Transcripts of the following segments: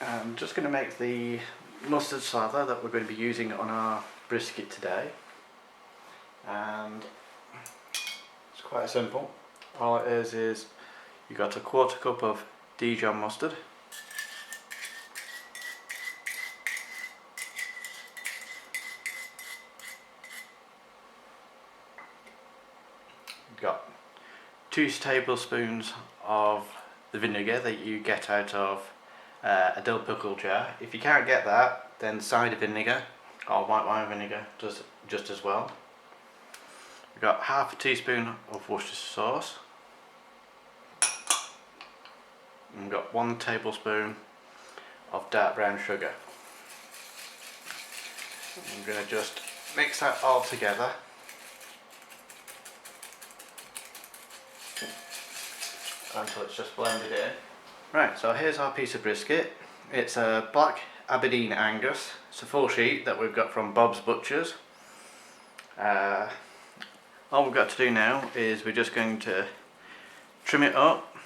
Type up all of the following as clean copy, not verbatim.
I'm just going to make the mustard slather that we're going to be using on our brisket today, and it's quite simple. All it is you got a 1/4 cup of Dijon mustard, you've got 2 tablespoons of the vinegar that you get out of a dill pickle jar. If you can't get that, then cider vinegar or white wine vinegar does just as well. We've got 1/2 teaspoon of Worcestershire sauce, and we've got 1 tablespoon of dark brown sugar. I'm going to just mix that all together. Until it's just blended in. Right, so here's our piece of brisket. It's a black Aberdeen Angus. It's a full sheet that we've got from Bob's Butchers. All we've got to do now is we're just going to trim it up,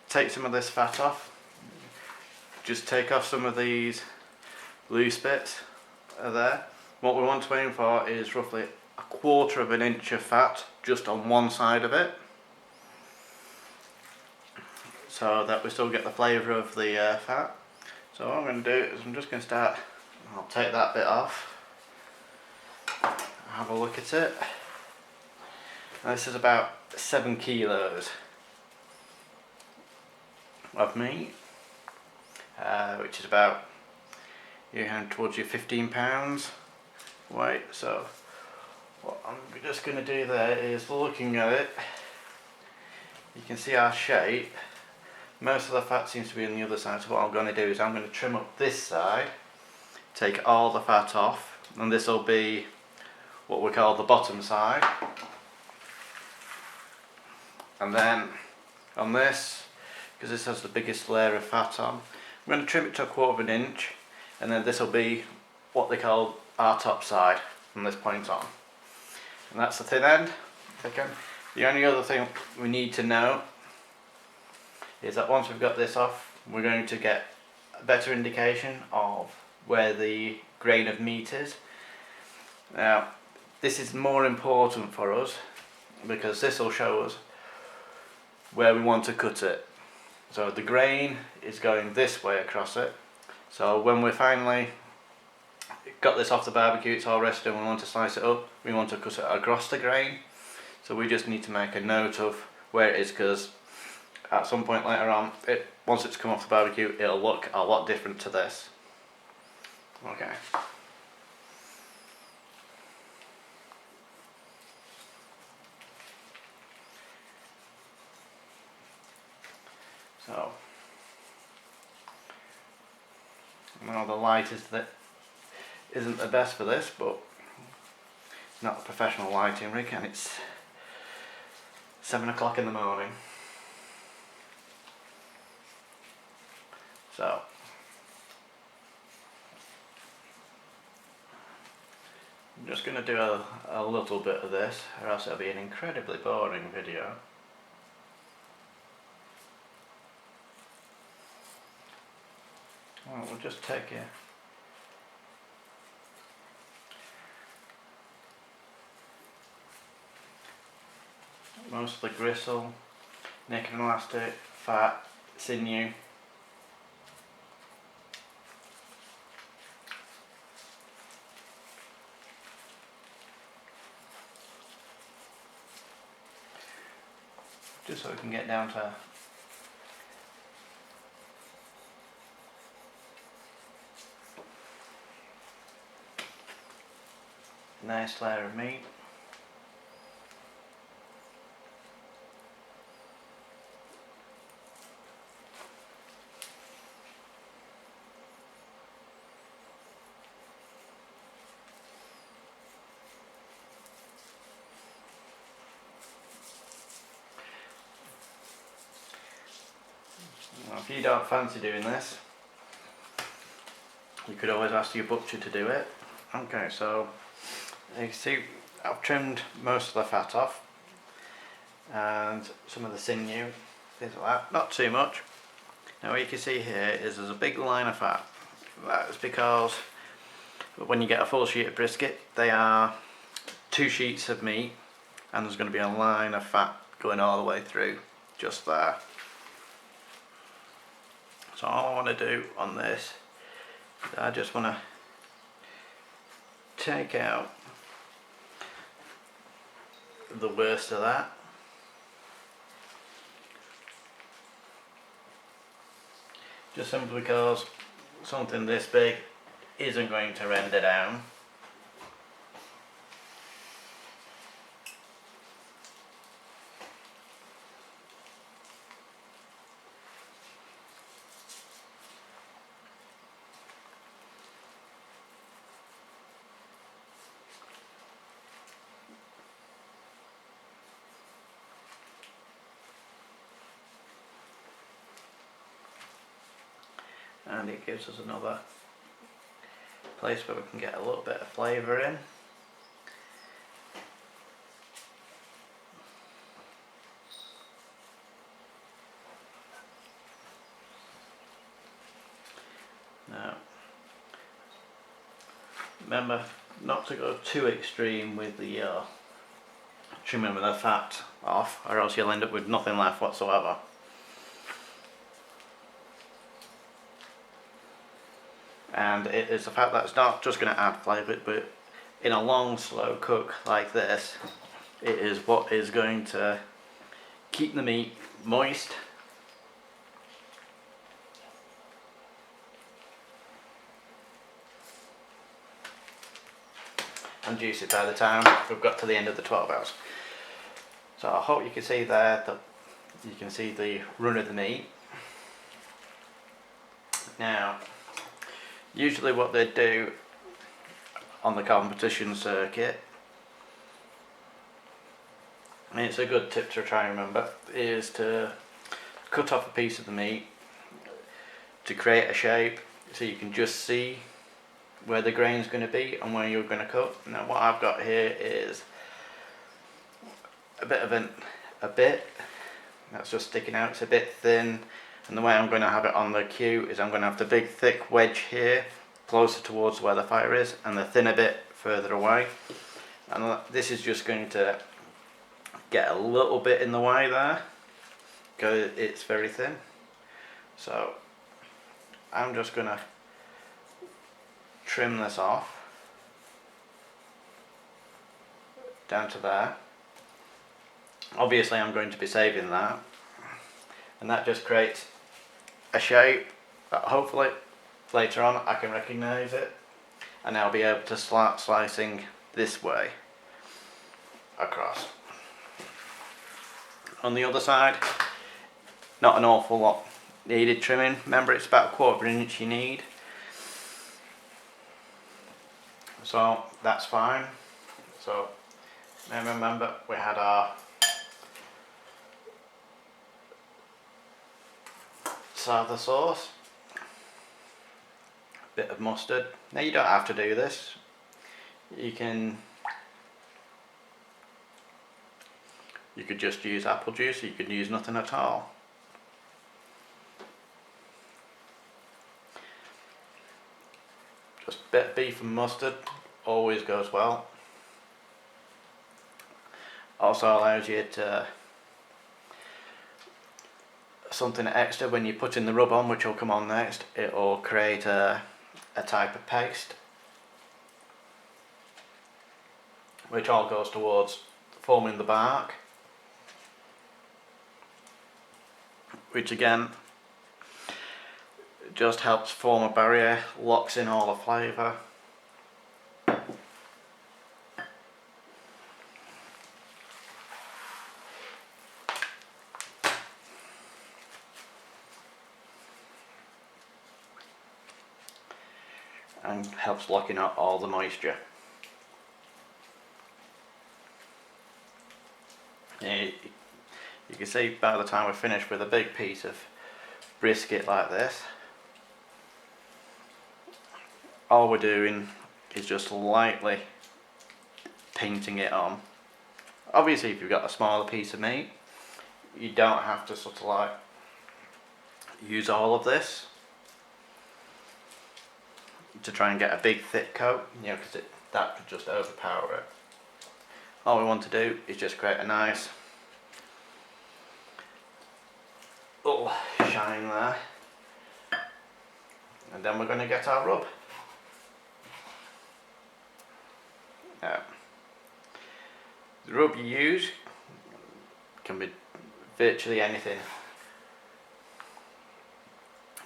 take some of this fat off, just take off some of these loose bits there. What we want to aim for is roughly 1/4 inch of fat just on one side of it, so that we still get the flavour of the fat. So what I'm going to do is I'm just going to start, I'll take that bit off, have a look at it. Now this is about 7 kilos of meat, which is about towards your 15 pounds weight. So what I'm just going to do there is, looking at it, you can see our shape. Most of the fat seems to be on the other side, so what I'm going to do is I'm going to trim up this side, take all the fat off, and this will be what we call the bottom side. And then on this, because this has the biggest layer of fat on, I'm going to trim it to 1/4 inch, and then this will be what they call our top side from this point on. And that's the thin end. The only other thing we need to know is that once we've got this off, we're going to get a better indication of where the grain of meat is. Now, this is more important for us because this will show us where we want to cut it. So the grain is going this way across it. So when we finally got this off the barbecue, it's all rested, and we want to slice it up, we want to cut it across the grain. So we just need to make a note of where it is, because at some point later on, once it's come off the barbecue, it'll look a lot different to this. Okay. So, now the light isn't the best for this, but it's not a professional lighting rig, and it's 7 o'clock in the morning. So, I'm just going to do a little bit of this, or else it'll be an incredibly boring video. Well, we'll just take most of the gristle, neck and elastic, fat, sinew. Just so we can get down to a nice layer of meat. Now, if you don't fancy doing this, you could always ask your butcher to do it. Okay, so you can see I've trimmed most of the fat off and some of the sinew, things like that, not too much. Now what you can see here is there's a big line of fat. That's because when you get a full sheet of brisket, they are 2 sheets of meat, and there's going to be a line of fat going all the way through just there. So all I want to do on this, I just want to take out the worst of that. Just simply because something this big isn't going to render down. And it gives us another place where we can get a little bit of flavour in. Now, remember not to go too extreme with the trimming with the fat off, or else you'll end up with nothing left whatsoever. And it is the fact that it's not just going to add flavour, but in a long slow cook like this, it is what is going to keep the meat moist and juicy by the time we've got to the end of the 12 hours. So I hope you can see there that you can see the run of the meat. Now, usually what they do on the competition circuit, and it's a good tip to try and remember, is to cut off a piece of the meat to create a shape so you can just see where the grain's going to be and where you're going to cut. Now what I've got here is a bit that's just sticking out. It's a bit thin. And the way I'm going to have it on the cue is I'm going to have the big thick wedge here closer towards where the fire is, and the thinner bit further away. And this is just going to get a little bit in the way there because it's very thin. So I'm just going to trim this off down to there. Obviously I'm going to be saving that, and that just creates a shape that hopefully later on I can recognise it, and I'll be able to start slicing this way across. On the other side, not an awful lot needed trimming. Remember, it's about 1/4 inch you need, so that's fine. So now remember, we had our sour sauce, a bit of mustard. Now you don't have to do this. You could just use apple juice, or you could use nothing at all. Just a bit of beef and mustard always goes well. Also allows you to something extra when you put in the rub on, which will come on next. It will create a type of paste, which all goes towards forming the bark, which again just helps form a barrier, locks in all the flavour. And helps locking out all the moisture. You can see by the time we're finished with a big piece of brisket like this, all we're doing is just lightly painting it on. Obviously if you've got a smaller piece of meat, you don't have to sort of like use all of this to try and get a big thick coat, you know, because that could just overpower it. All we want to do is just create a nice little shine there, and then we're going to get our rub. Now, the rub you use can be virtually anything.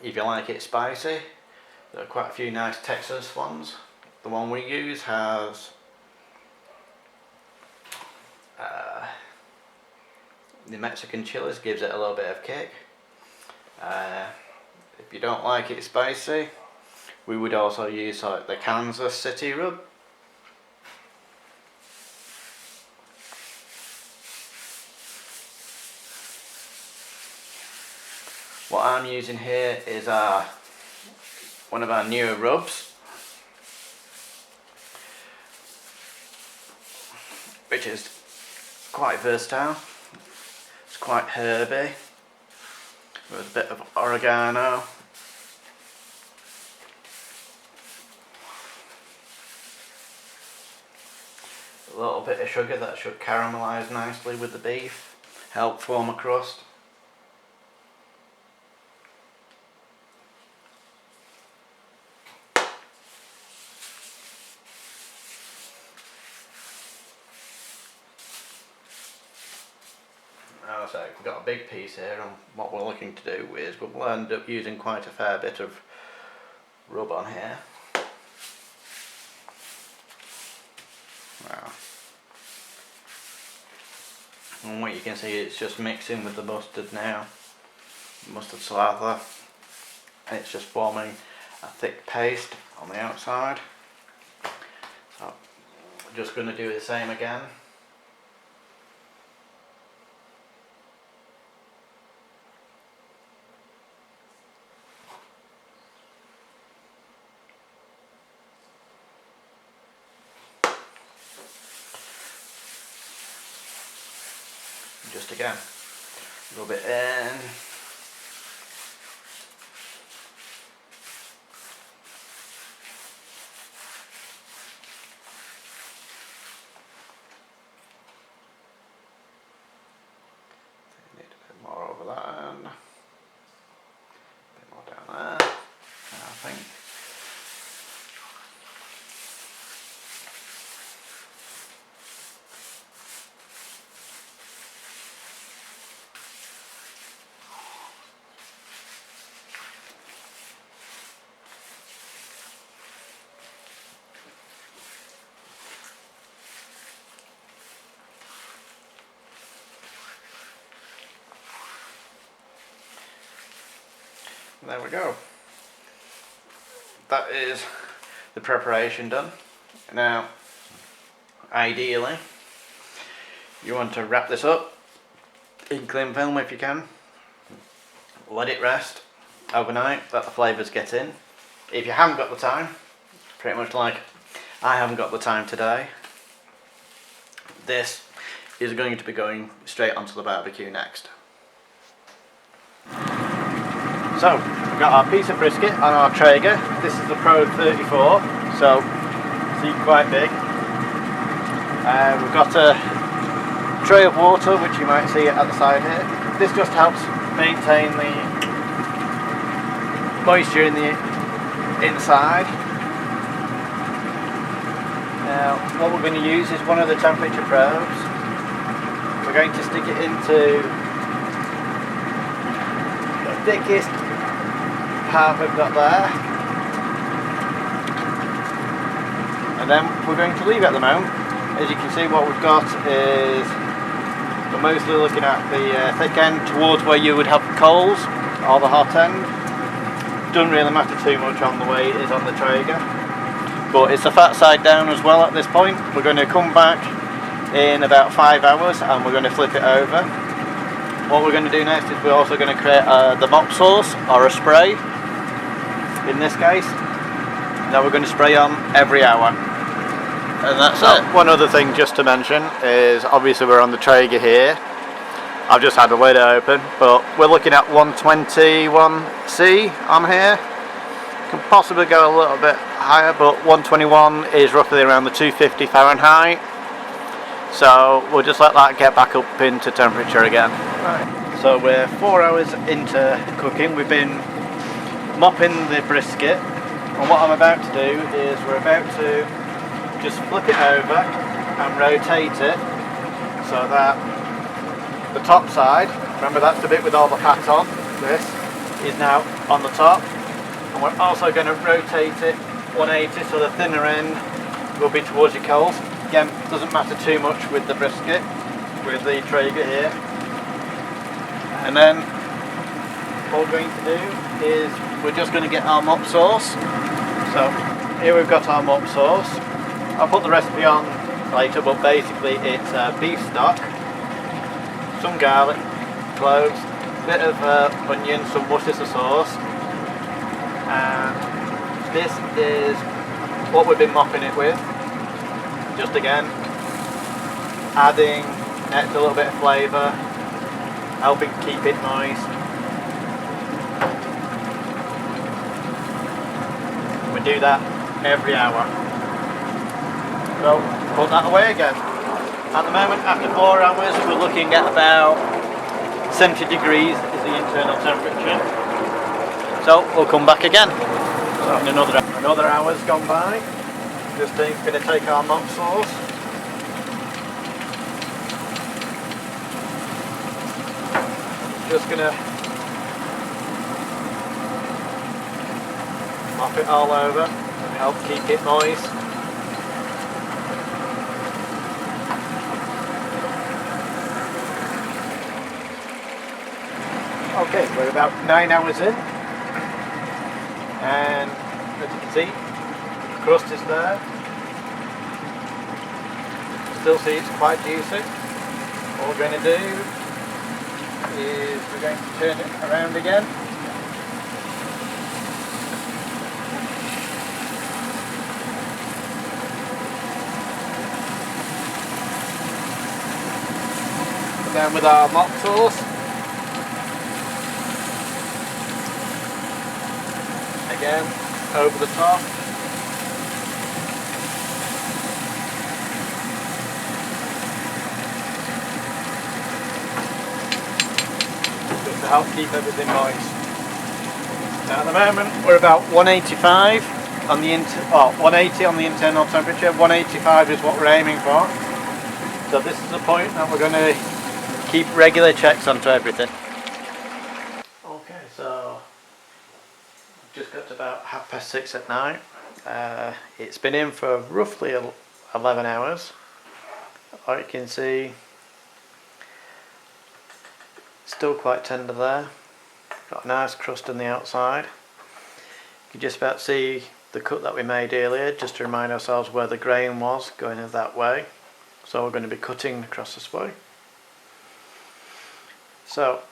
If you like it spicy, there are quite a few nice Texas ones. The one we use has the Mexican chilies, gives it a little bit of kick. If you don't like it spicy, we would also use like the Kansas City rub. What I'm using here is one of our newer rubs, which is quite versatile. It's quite herby with a bit of oregano. A little bit of sugar that should caramelise nicely with the beef, help form a crust. So we've got a big piece here, and what we're looking to do is we'll end up using quite a fair bit of rub on here. Wow. And what you can see, it's just mixing with the mustard now, mustard slather, and it's just forming a thick paste on the outside. So I'm just going to do the same again. Just again, rub it in. Need a bit more over that end. A bit more down there, I think. There we go. That is the preparation done. Now, ideally, you want to wrap this up in cling film if you can. Let it rest overnight, let the flavours get in. If you haven't got the time, pretty much like I haven't got the time today, this is going to be going straight onto the barbecue next. So, we've got our piece of brisket on our Traeger. This is the Pro 34, so see, quite big. We've got a tray of water, which you might see at the side here. This just helps maintain the moisture in the inside. Now, what we're going to use is one of the temperature probes. We're going to stick it into the thickest part we've got there, and then we're going to leave it at the moment. As you can see, what we've got is we're mostly looking at the thick end towards where you would have coals, or the hot end. Doesn't really matter too much on the way it is on the Traeger, but it's the fat side down as well at this point. We're going to come back in about 5 hours and we're going to flip it over. What we're going to do next is we're also going to create the mop sauce, or a spray in this case, that we're going to spray on every hour. And that's it. One other thing just to mention is, obviously we're on the Traeger here. I've just had the lid open, but we're looking at 121C on here. Can possibly go a little bit higher, but 121 is roughly around the 250 Fahrenheit. So we'll just let that get back up into temperature again. Right. So we're 4 hours into cooking. We've been mopping the brisket, and what I'm about to do is we're about to just flip it over and rotate it so that the top side, remember that's the bit with all the fat on, this is now on the top, and we're also going to rotate it 180 so the thinner end will be towards your coals. Again, doesn't matter too much with the brisket, with the Traeger here. And then what we're going to do is we're just going to get our mop sauce. So here we've got our mop sauce. I'll put the recipe on later, but basically it's beef stock, some garlic, cloves, a bit of onion, some Worcestershire sauce, and this is what we've been mopping it with. Just again, adding a little bit of flavour, helping keep it moist. We do that every hour. So put that away again. At the moment, after 4 hours, we're looking at about 70 degrees is the internal temperature. So we'll come back again. So in another hour's gone by. Just going to take our mop sauce. Just going to mop it all over, help keep it moist. Okay, we're about 9 hours in, and as you can see, the crust is there. Still see it's quite juicy. What we're going to do is we're going to turn it around again. Down with our mop sauce. Again, over the top. Just to help keep everything moist. Now at the moment we're about 185 on the 180 on the internal temperature. 185 is what we're aiming for. So this is the point that we're going to keep regular checks onto everything. Okay, so I've just got to about 6:30 at night. It's been in for roughly 11 hours. Like you can see, still quite tender there. Got a nice crust on the outside. You can just about see the cut that we made earlier, just to remind ourselves where the grain was going in that way. So we're going to be cutting across this way. So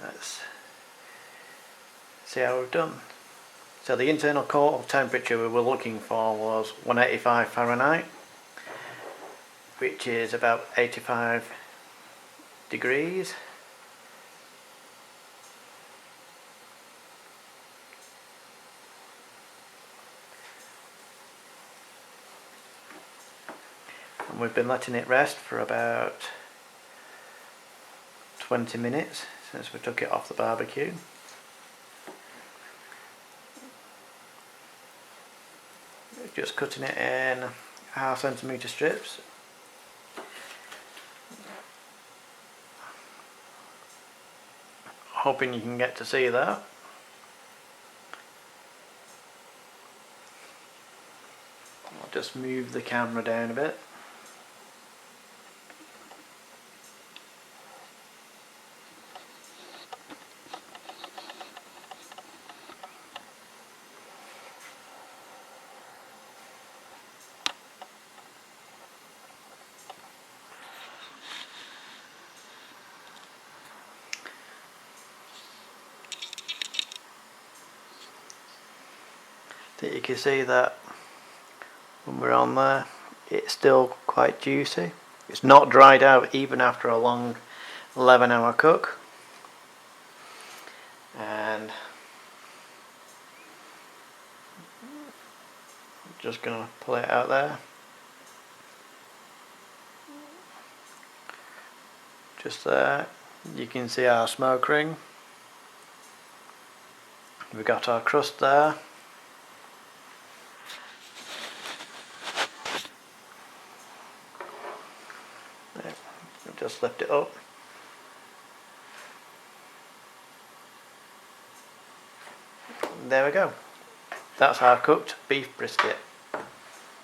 let's see how we've done. So the internal core temperature we were looking for was 185 Fahrenheit, which is about 85 degrees. And we've been letting it rest for about 20 minutes since we took it off the barbecue. Just cutting it in 1/2 centimetre strips. Hoping you can get to see that. I'll just move the camera down a bit. That you can see that when we're on there, it's still quite juicy. It's not dried out even after a long 11-hour cook. And just gonna pull it out there. Just there, you can see our smoke ring. We've got our crust there. Just lift it up. There we go. That's our cooked beef brisket.